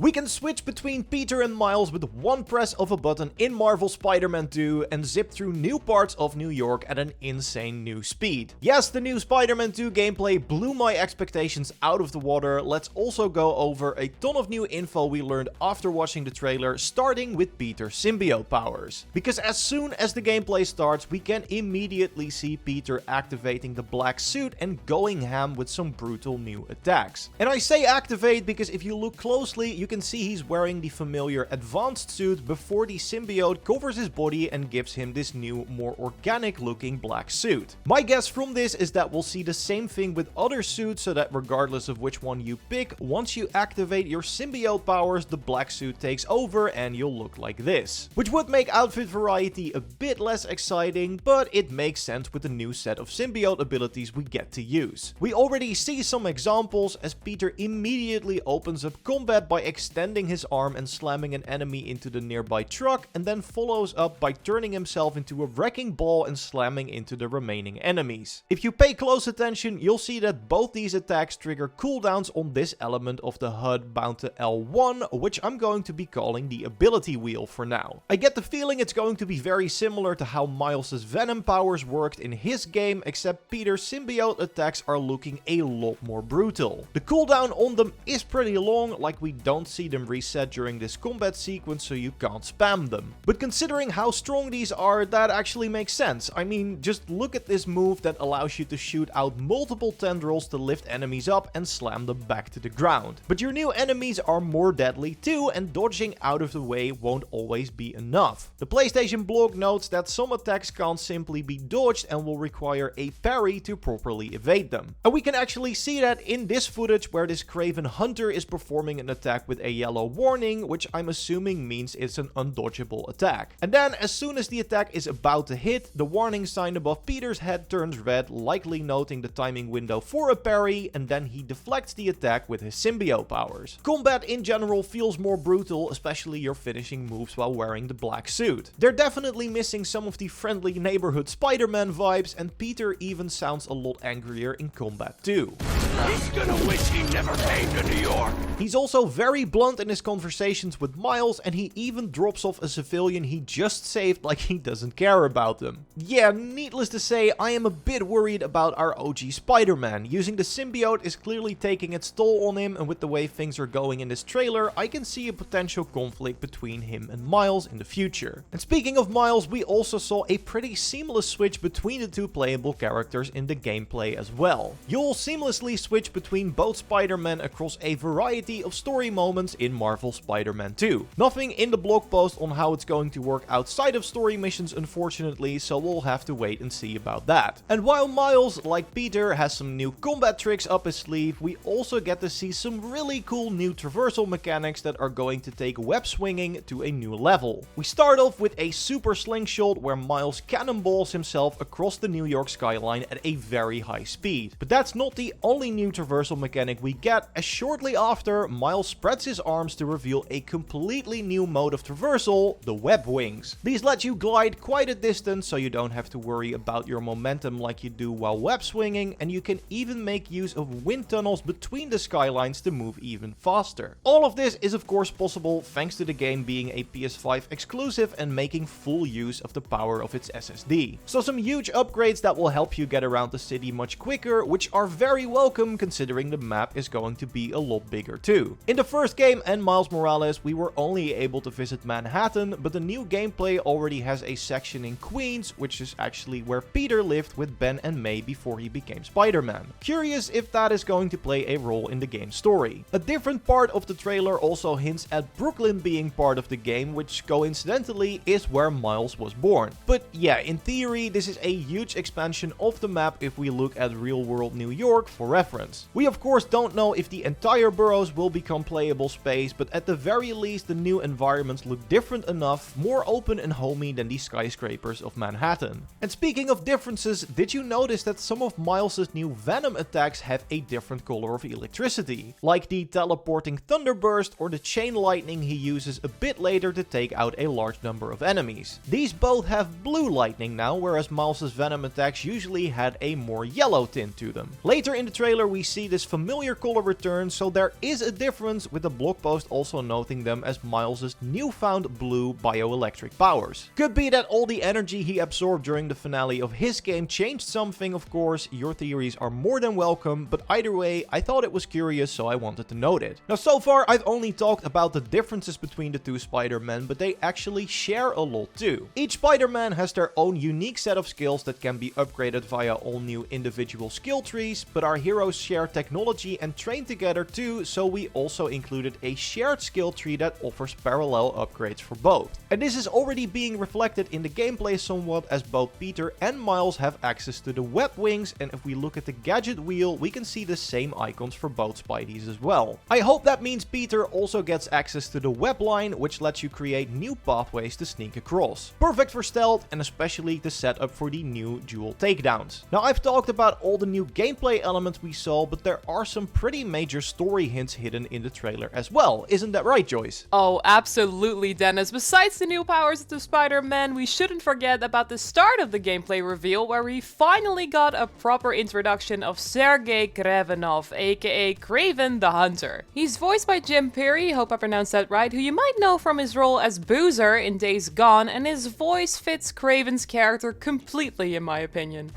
We can switch between Peter and Miles with one press of a button in Marvel Spider-Man 2 and zip through new parts of New York at an insane new speed. Yes, the new Spider-Man 2 gameplay blew my expectations out of the water. Let's also go over a ton of new info we learned after watching the trailer, starting with Peter's Symbiote Powers. Because as soon as the gameplay starts, we can immediately see Peter activating the black suit and going ham with some brutal new attacks. And I say activate because if you look closely, you can see he's wearing the familiar advanced suit before the symbiote covers his body and gives him this new, more organic looking black suit. My guess from this is that we'll see the same thing with other suits, so that regardless of which one you pick, once you activate your symbiote powers, the black suit takes over and you'll look like this. Which would make outfit variety a bit less exciting, but it makes sense with the new set of symbiote abilities we get to use. We already see some examples as Peter immediately opens up combat by extending his arm and slamming an enemy into the nearby truck, and then follows up by turning himself into a wrecking ball and slamming into the remaining enemies. If you pay close attention, you'll see that both these attacks trigger cooldowns on this element of the HUD bound to L1, which I'm going to be calling the ability wheel for now. I get the feeling it's going to be very similar to how Miles' Venom powers worked in his game, except Peter's symbiote attacks are looking a lot more brutal. The cooldown on them is pretty long, like we don't see them reset during this combat sequence, so you can't spam them. But considering how strong these are, that actually makes sense. I mean, just look at this move that allows you to shoot out multiple tendrils to lift enemies up and slam them back to the ground. But your new enemies are more deadly too, and dodging out of the way won't always be enough. The PlayStation blog notes that some attacks can't simply be dodged and will require a parry to properly evade them. And we can actually see that in this footage where this Craven Hunter is performing an attack with a yellow warning, which I'm assuming means it's an undodgeable attack. And then as soon as the attack is about to hit, the warning sign above Peter's head turns red, likely noting the timing window for a parry, and then he deflects the attack with his symbiote powers. Combat in general feels more brutal, especially your finishing moves while wearing the black suit. They're definitely missing some of the friendly neighborhood Spider-Man vibes, and Peter even sounds a lot angrier in combat too. He's gonna wish he never came to New York. He's also very blunt in his conversations with Miles, and he even drops off a civilian he just saved like he doesn't care about them. Yeah, needless to say, I am a bit worried about our OG Spider-Man. Using the symbiote is clearly taking its toll on him, and with the way things are going in this trailer, I can see a potential conflict between him and Miles in the future. And speaking of Miles, we also saw a pretty seamless switch between the two playable characters in the gameplay as well. You'll seamlessly switch between both Spider-Man across a variety of story moments in Marvel Spider-Man 2. Nothing in the blog post on how it's going to work outside of story missions, unfortunately, so we'll have to wait and see about that. And while Miles, like Peter, has some new combat tricks up his sleeve, we also get to see some really cool new traversal mechanics that are going to take web swinging to a new level. We start off with a super slingshot where Miles cannonballs himself across the New York skyline at a very high speed. But that's not the only new traversal mechanic we get, as shortly after, Miles spreads his arms to reveal a completely new mode of traversal, the web wings. These let you glide quite a distance, so you don't have to worry about your momentum like you do while web swinging, and you can even make use of wind tunnels between the skylines to move even faster. All of this is of course possible thanks to the game being a PS5 exclusive and making full use of the power of its SSD. So some huge upgrades that will help you get around the city much quicker, which are very welcome considering the map is going to be a lot bigger too. In the first game and Miles Morales, we were only able to visit Manhattan, but the new gameplay already has a section in Queens, which is actually where Peter lived with Ben and May before he became Spider-Man. Curious if that is going to play a role in the game's story. A different part of the trailer also hints at Brooklyn being part of the game, which coincidentally is where Miles was born. But yeah, in theory, this is a huge expansion of the map if we look at real-world New York for reference. We of course don't know if the entire boroughs will become playable space, but at the very least the new environments look different enough, more open and homey than the skyscrapers of Manhattan. And speaking of differences, did you notice that some of Miles' new Venom attacks have a different color of electricity? Like the teleporting thunderburst or the chain lightning he uses a bit later to take out a large number of enemies. These both have blue lightning now, whereas Miles' Venom attacks usually had a more yellow tint to them. Later in the trailer we see this familiar color return, so there is a difference, with the the blog post also noting them as Miles' newfound blue bioelectric powers. Could be that all the energy he absorbed during the finale of his game changed something, of course. Your theories are more than welcome, but either way, I thought it was curious, so I wanted to note it. Now, so far, I've only talked about the differences between the two Spider-Men, but they actually share a lot too. Each Spider-Man has their own unique set of skills that can be upgraded via all new individual skill trees, but our heroes share technology and train together too, so we also included a shared skill tree that offers parallel upgrades for both. And this is already being reflected in the gameplay somewhat, as both Peter and Miles have access to the web wings, and if we look at the gadget wheel, we can see the same icons for both Spideys as well. I hope that means Peter also gets access to the web line, which lets you create new pathways to sneak across. Perfect for stealth and especially the setup for the new dual takedowns. Now, I've talked about all the new gameplay elements we saw, but there are some pretty major story hints hidden in the trailer as well. Isn't that right, Joyce? Oh, absolutely, Dennis. Besides the new powers of the Spider-Man, we shouldn't forget about the start of the gameplay reveal, where we finally got a proper introduction of Sergei Kravenov, aka Kraven the Hunter. He's voiced by Jim Parry, hope I pronounced that right, who you might know from his role as Boozer in Days Gone, and his voice fits Kraven's character completely in my opinion.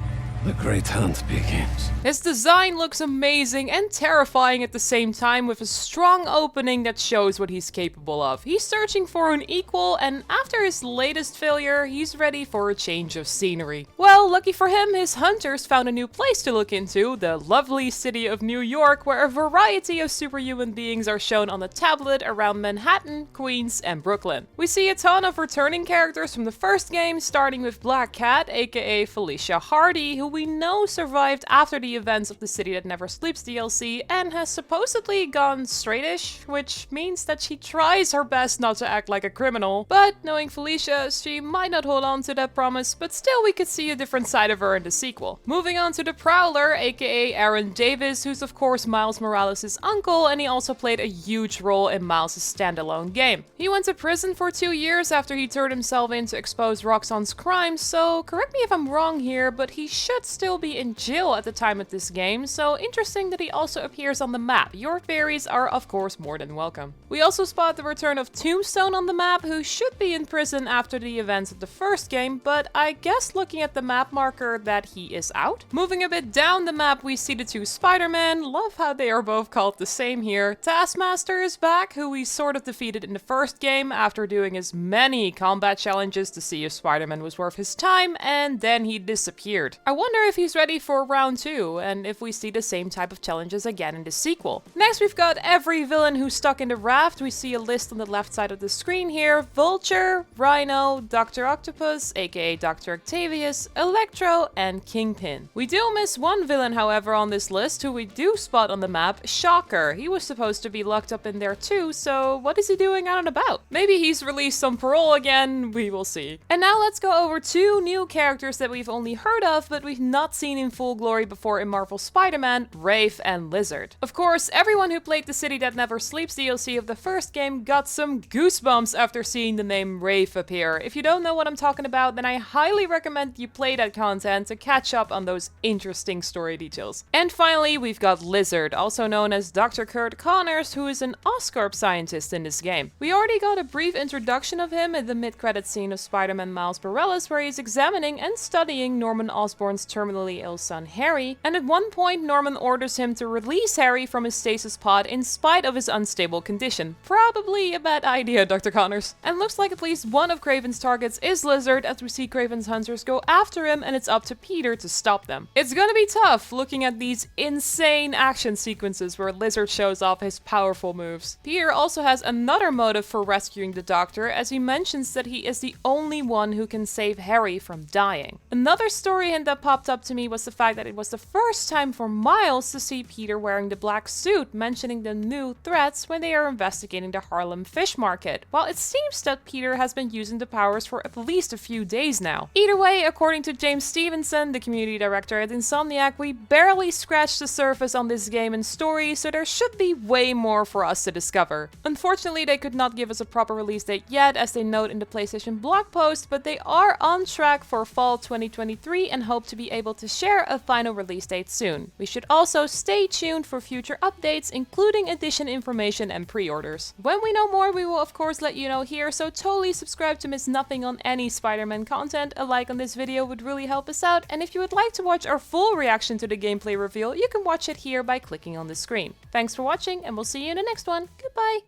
The great hunt begins. His design looks amazing and terrifying at the same time, with a strong opening that shows what he's capable of. He's searching for an equal, and after his latest failure, he's ready for a change of scenery. Well, lucky for him, his hunters found a new place to look into, the lovely city of New York, where a variety of superhuman beings are shown on the tablet around Manhattan, Queens, and Brooklyn. We see a ton of returning characters from the first game, starting with Black Cat, aka Felicia Hardy, who we know survived after the events of the City That Never Sleeps DLC and has supposedly gone straightish, which means that she tries her best not to act like a criminal. But knowing Felicia, she might not hold on to that promise, but still we could see a different side of her in the sequel. Moving on to the Prowler, aka Aaron Davis, who's of course Miles Morales' uncle, and he also played a huge role in Miles' standalone game. He went to prison for 2 years after he turned himself in to expose Roxxon's crimes, so correct me if I'm wrong here, but he should still be in jail at the time of this game, so interesting that he also appears on the map. Your theories are of course more than welcome. We also spot the return of Tombstone on the map, who should be in prison after the events of the first game, but I guess looking at the map marker that he is out. Moving a bit down the map, we see the two Spider-Man. Love how they are both called the same here. Taskmaster is back, who we sort of defeated in the first game after doing as many combat challenges to see if Spider-Man was worth his time, and then he disappeared. I wonder if he's ready for round 2, and if we see the same type of challenges again in the sequel. Next, we've got every villain who's stuck in the raft. We see a list on the left side of the screen here. Vulture, Rhino, Dr. Octopus, aka Dr. Octavius, Electro, and Kingpin. We do miss one villain, however, on this list, who we do spot on the map, Shocker. He was supposed to be locked up in there too, so what is he doing out and about? Maybe he's released on parole again, we will see. And now let's go over 2 new characters that we've only heard of, but we've not seen in full glory before in Marvel Spider-Man, Wraith and Lizard. Of course, everyone who played the City That Never Sleeps DLC of the first game got some goosebumps after seeing the name Wraith appear. If you don't know what I'm talking about, then I highly recommend you play that content to catch up on those interesting story details. And finally, we've got Lizard, also known as Dr. Kurt Connors, who is an Oscorp scientist in this game. We already got a brief introduction of him in the mid-credit scene of Spider-Man Miles Morales, where he's examining and studying Norman Osborn's terminally ill son Harry, and at one point Norman orders him to release Harry from his stasis pod in spite of his unstable condition. Probably a bad idea, Dr. Connors. And looks like at least one of Kraven's targets is Lizard, as we see Kraven's hunters go after him, and it's up to Peter to stop them. It's gonna be tough looking at these insane action sequences where Lizard shows off his powerful moves. Peter also has another motive for rescuing the Doctor, as he mentions that he is the only one who can save Harry from dying. Another story hint that popped up to me was the fact that it was the first time for Miles to see Peter wearing the black suit, mentioning the new threats when they are investigating the Harlem fish market. While it seems that Peter has been using the powers for at least a few days now. Either way, according to James Stevenson, the community director at Insomniac, we barely scratched the surface on this game and story, so there should be way more for us to discover. Unfortunately, they could not give us a proper release date yet, as they note in the PlayStation blog post, but they are on track for fall 2023 and hope to be be able to share a final release date soon. We should also stay tuned for future updates, including edition information and pre-orders. When we know more, we will of course let you know here, so totally subscribe to miss nothing on any Spider-Man content. A like on this video would really help us out, and if you would like to watch our full reaction to the gameplay reveal, you can watch it here by clicking on the screen. Thanks for watching, and we'll see you in the next one. Goodbye!